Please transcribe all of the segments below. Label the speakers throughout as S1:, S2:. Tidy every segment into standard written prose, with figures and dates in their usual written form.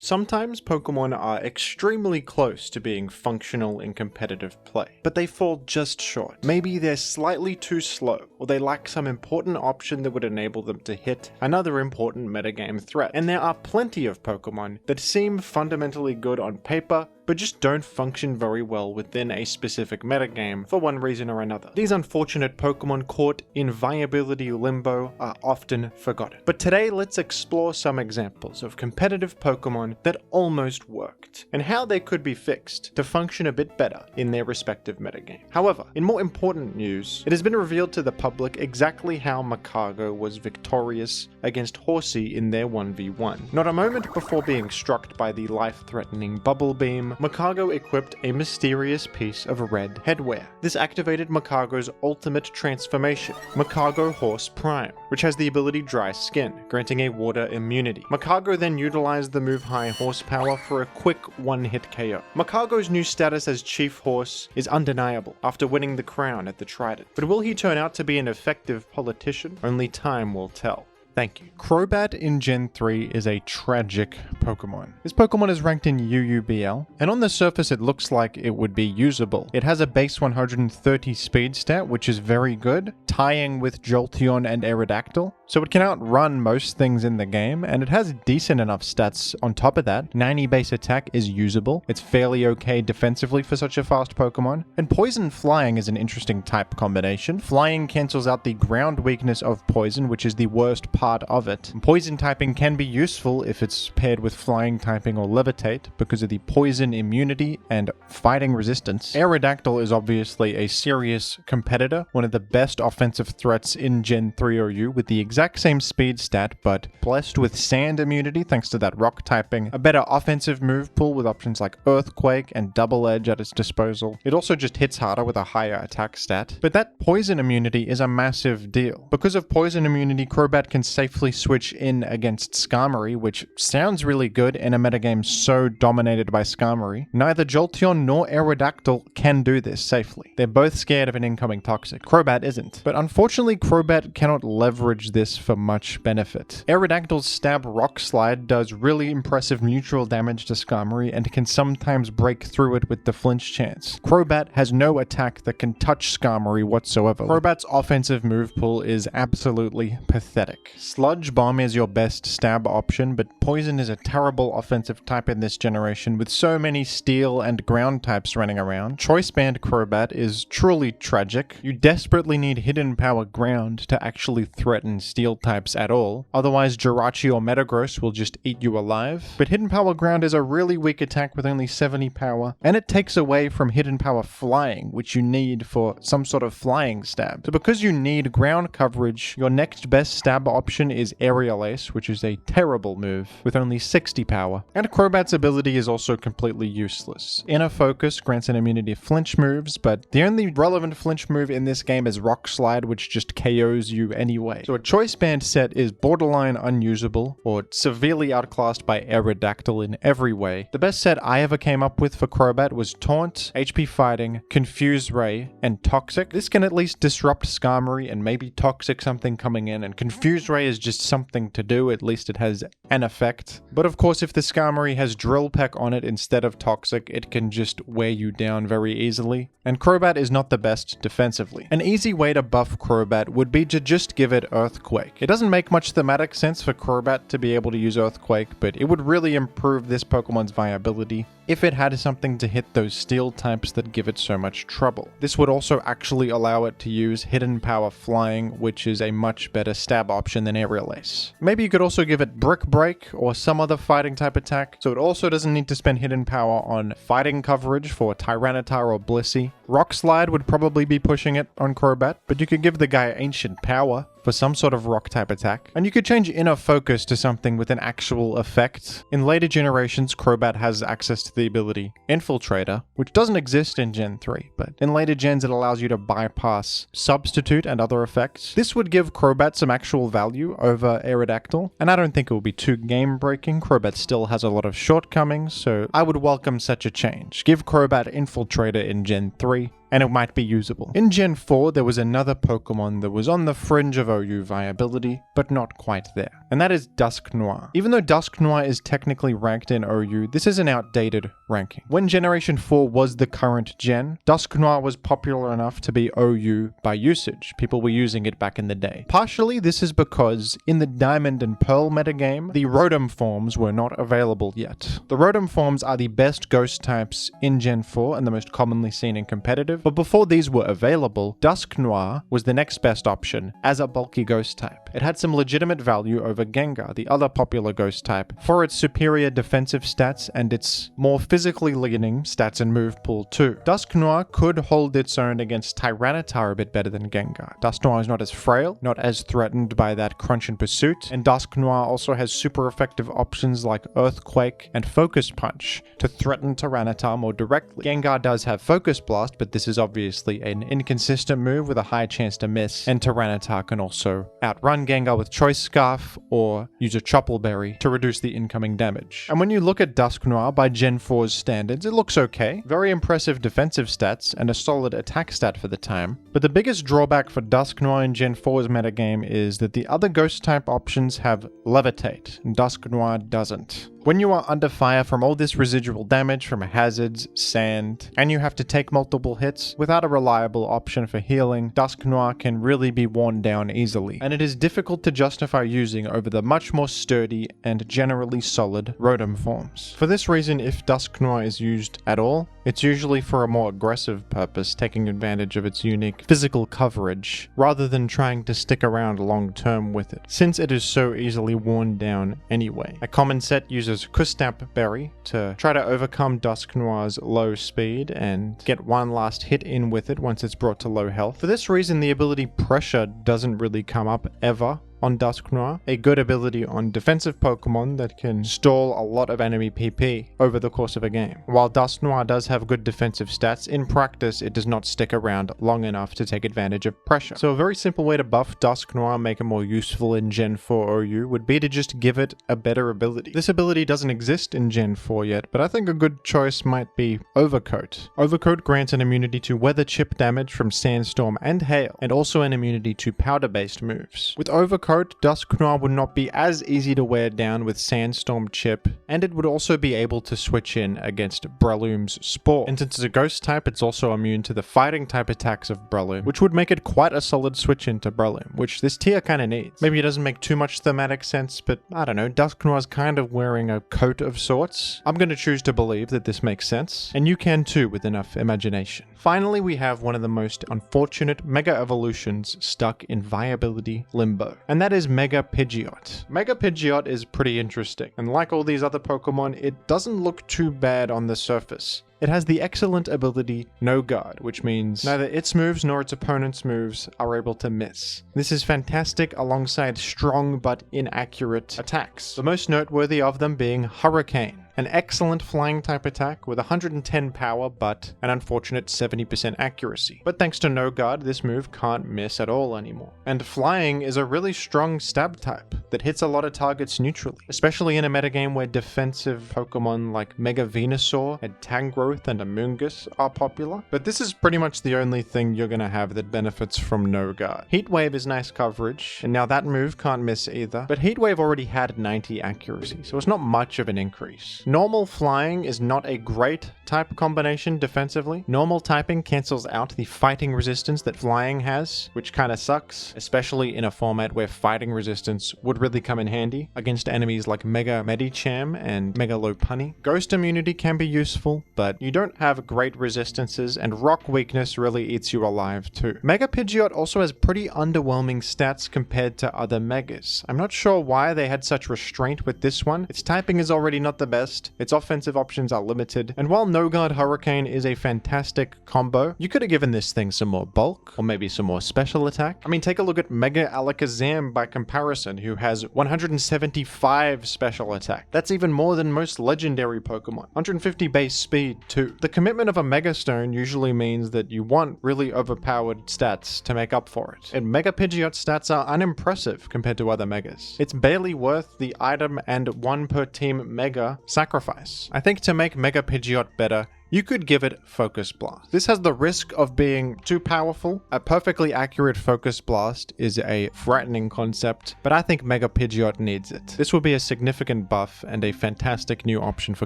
S1: Sometimes Pokemon are extremely close to being functional in competitive play, but they fall just short. Maybe they're slightly too slow, or they lack some important option that would enable them to hit another important metagame threat. And there are plenty of Pokemon that seem fundamentally good on paper, but just don't function very well within a specific metagame for one reason or another. These unfortunate Pokemon caught in viability limbo are often forgotten. But today, let's explore some examples of competitive Pokemon that almost worked, and how they could be fixed to function a bit better in their respective metagame. However, in more important news, it has been revealed to the public exactly how Magcargo was victorious against Horsey in their 1v1. Not a moment before being struck by the life-threatening Bubble Beam, Magcargo equipped a mysterious piece of red headwear. This activated Magcargo's ultimate transformation, Magcargo Horse Prime, which has the ability Dry Skin, granting a water immunity. Magcargo then utilized the move High Horsepower for a quick one-hit KO. Magcargo's new status as Chief Horse is undeniable after winning the crown at the Trident. But will he turn out to be an effective politician? Only time will tell. Thank you. Crobat in Gen 3 is a tragic Pokemon. This Pokemon is ranked in UUBL, and on the surface it looks like it would be usable. It has a base 130 speed stat, which is very good, tying with Jolteon and Aerodactyl, so it can outrun most things in the game, and it has decent enough stats on top of that. 90 base attack is usable, it's fairly okay defensively for such a fast Pokemon, and Poison Flying is an interesting type combination. Flying cancels out the ground weakness of Poison, which is the worst part of it. Poison typing can be useful if it's paired with Flying typing or Levitate because of the poison immunity and fighting resistance. Aerodactyl is obviously a serious competitor, one of the best offensive threats in Gen 3 OU with the exact same speed stat, but blessed with Sand immunity thanks to that rock typing, a better offensive move pool with options like Earthquake and Double Edge at its disposal. It also just hits harder with a higher attack stat. But that poison immunity is a massive deal. Because of poison immunity, Crobat can safely switch in against Skarmory, which sounds really good in a metagame so dominated by Skarmory. Neither Jolteon nor Aerodactyl can do this safely. They're both scared of an incoming Toxic. Crobat isn't. But unfortunately, Crobat cannot leverage this for much benefit. Aerodactyl's Stab Rock Slide does really impressive neutral damage to Skarmory and can sometimes break through it with the flinch chance. Crobat has no attack that can touch Skarmory whatsoever. Crobat's offensive move pool is absolutely pathetic. Sludge Bomb is your best stab option, but Poison is a terrible offensive type in this generation with so many steel and ground types running around. Choice Band Crobat is truly tragic. You desperately need Hidden Power Ground to actually threaten steel types at all, otherwise Jirachi or Metagross will just eat you alive. But Hidden Power Ground is a really weak attack with only 70 power, and it takes away from Hidden Power Flying, which you need for some sort of flying stab. So because you need ground coverage, your next best stab option is Aerial Ace, which is a terrible move with only 60 power. And Crobat's ability is also completely useless. Inner Focus grants an immunity to flinch moves, but the only relevant flinch move in this game is Rock Slide, which just KOs you anyway. So a Choice Band set is borderline unusable or severely outclassed by Aerodactyl in every way. The best set I ever came up with for Crobat was Taunt, HP Fighting, Confuse Ray, and Toxic. This can at least disrupt Skarmory and maybe Toxic something coming in, and Confuse Ray is just something to do, at least it has an effect. But of course, if the Skarmory has Drill Peck on it instead of Toxic, it can just wear you down very easily. And Crobat is not the best defensively. An easy way to buff Crobat would be to just give it Earthquake. It doesn't make much thematic sense for Crobat to be able to use Earthquake, but it would really improve this Pokemon's viability if it had something to hit those steel types that give it so much trouble. This would also actually allow it to use Hidden Power Flying, which is a much better stab option than Aerial Ace. Maybe you could also give it Brick Break or some other fighting type attack, so it also doesn't need to spend Hidden Power on fighting coverage for Tyranitar or Blissey. Rock Slide would probably be pushing it on Crobat, but you could give the guy Ancient Power for some sort of rock type attack. And you could change Inner Focus to something with an actual effect. In later generations, Crobat has access to the ability Infiltrator, which doesn't exist in Gen 3, but in later gens it allows you to bypass Substitute and other effects. This would give Crobat some actual value over Aerodactyl, and I don't think it will be too game breaking. Crobat still has a lot of shortcomings, so I would welcome such a change. Give Crobat Infiltrator in Gen 3, and it might be usable. In Gen 4, there was another Pokemon that was on the fringe of OU viability, but not quite there, and that is Dusknoir. Even though Dusknoir is technically ranked in OU, this is an outdated ranking. When Generation 4 was the current gen, Dusknoir was popular enough to be OU by usage. People were using it back in the day. Partially, this is because in the Diamond and Pearl metagame, the Rotom forms were not available yet. The Rotom forms are the best ghost types in Gen 4 and the most commonly seen in competitive, but before these were available, Dusknoir was the next best option as a bulky ghost type. It had some legitimate value over Gengar, the other popular ghost type, for its superior defensive stats and its more physically leaning stats and move pool too. Dusknoir could hold its own against Tyranitar a bit better than Gengar. Dusknoir is not as frail, not as threatened by that crunch and pursuit, and Dusknoir also has super effective options like Earthquake and Focus Punch to threaten Tyranitar more directly. Gengar does have Focus Blast, but this is obviously an inconsistent move with a high chance to miss, and Tyranitar can also outrun Gengar with Choice Scarf or use a Choppleberry to reduce the incoming damage. And when you look at Dusknoir by Gen 4's standards, it looks okay. Very impressive defensive stats and a solid attack stat for the time. But the biggest drawback for Dusknoir in Gen 4's metagame is that the other ghost type options have Levitate, and Dusknoir doesn't. When you are under fire from all this residual damage from hazards, sand, and you have to take multiple hits, without a reliable option for healing, Dusknoir can really be worn down easily, and it is difficult to justify using over the much more sturdy and generally solid Rotom forms. For this reason, if Dusknoir is used at all, it's usually for a more aggressive purpose, taking advantage of its unique physical coverage, rather than trying to stick around long term with it, since it is so easily worn down anyway. A common set uses Kustamp Berry to try to overcome Dusknoir's low speed and get one last hit in with it once it's brought to low health. For this reason, the ability Pressure doesn't really come up ever on Dusknoir, a good ability on defensive Pokemon that can stall a lot of enemy PP over the course of a game. While Dusknoir does have good defensive stats, in practice it does not stick around long enough to take advantage of pressure. So a very simple way to buff Dusknoir and make it more useful in Gen 4 OU would be to just give it a better ability. This ability doesn't exist in Gen 4 yet, but I think a good choice might be Overcoat. Overcoat grants an immunity to weather chip damage from Sandstorm and Hail, and also an immunity to powder-based moves. With Overcoat, Dusknoir would not be as easy to wear down with Sandstorm Chip, and it would also be able to switch in against Breloom's Spore. And since it's a ghost type, it's also immune to the fighting type attacks of Breloom, which would make it quite a solid switch into Breloom, which this tier kind of needs. Maybe it doesn't make too much thematic sense, but I don't know, Dusknoir's kind of wearing a coat of sorts. I'm going to choose to believe that this makes sense, and you can too with enough imagination. Finally, we have one of the most unfortunate Mega Evolutions stuck in viability limbo, and that is Mega Pidgeot. Mega Pidgeot is pretty interesting, and like all these other Pokemon, it doesn't look too bad on the surface. It has the excellent ability No Guard, which means neither its moves nor its opponent's moves are able to miss. This is fantastic alongside strong but inaccurate attacks, the most noteworthy of them being Hurricane. An excellent flying type attack with 110 power but an unfortunate 70% accuracy. But thanks to No Guard, this move can't miss at all anymore. And flying is a really strong stab type that hits a lot of targets neutrally, especially in a metagame where defensive Pokemon like Mega Venusaur and Tangrowth and Amoonguss are popular. But this is pretty much the only thing you're gonna have that benefits from No Guard. Heat Wave is nice coverage, and now that move can't miss either, but Heat Wave already had 90 accuracy, so it's not much of an increase. Normal flying is not a great type combination defensively. Normal typing cancels out the fighting resistance that flying has, which kind of sucks, especially in a format where fighting resistance would really come in handy against enemies like Mega Medicham and Mega Lopunny. Ghost immunity can be useful, but you don't have great resistances, and rock weakness really eats you alive too. Mega Pidgeot also has pretty underwhelming stats compared to other Megas. I'm not sure why they had such restraint with this one. Its typing is already not the best, its offensive options are limited, and while No Guard Hurricane is a fantastic combo, you could have given this thing some more bulk, or maybe some more special attack. I mean, take a look at Mega Alakazam by comparison, who has 175 special attack. That's even more than most legendary Pokemon. 150 base speed too. The commitment of a Mega Stone usually means that you want really overpowered stats to make up for it, and Mega Pidgeot's stats are unimpressive compared to other Megas. It's barely worth the item and 1 per team Mega sacrifice. I think to make Mega Pidgeot better, You could give it Focus Blast. This has the risk of being too powerful. A perfectly accurate Focus Blast is a frightening concept, but I think Mega Pidgeot needs it. This will be a significant buff and a fantastic new option for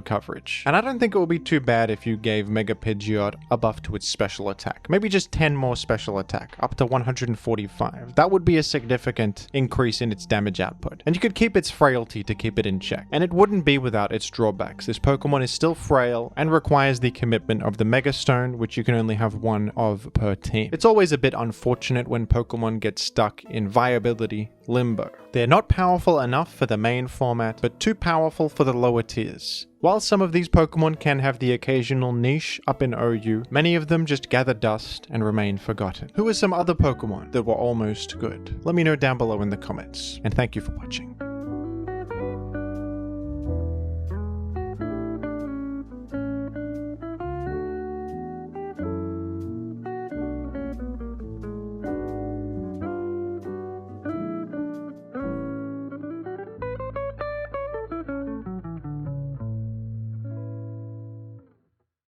S1: coverage. And I don't think it will be too bad if you gave Mega Pidgeot a buff to its special attack. Maybe just 10 more special attack, up to 145. That would be a significant increase in its damage output. And you could keep its frailty to keep it in check. And it wouldn't be without its drawbacks. This Pokemon is still frail and requires the commitment of the Mega Stone, which you can only have one of per team. It's always a bit unfortunate when Pokemon get stuck in viability Limbo. They're not powerful enough for the main format, but too powerful for the lower tiers. While some of these Pokemon can have the occasional niche up in OU, many of them just gather dust and remain forgotten. Who are some other Pokemon that were almost good? Let me know down below in the comments, and thank you for watching.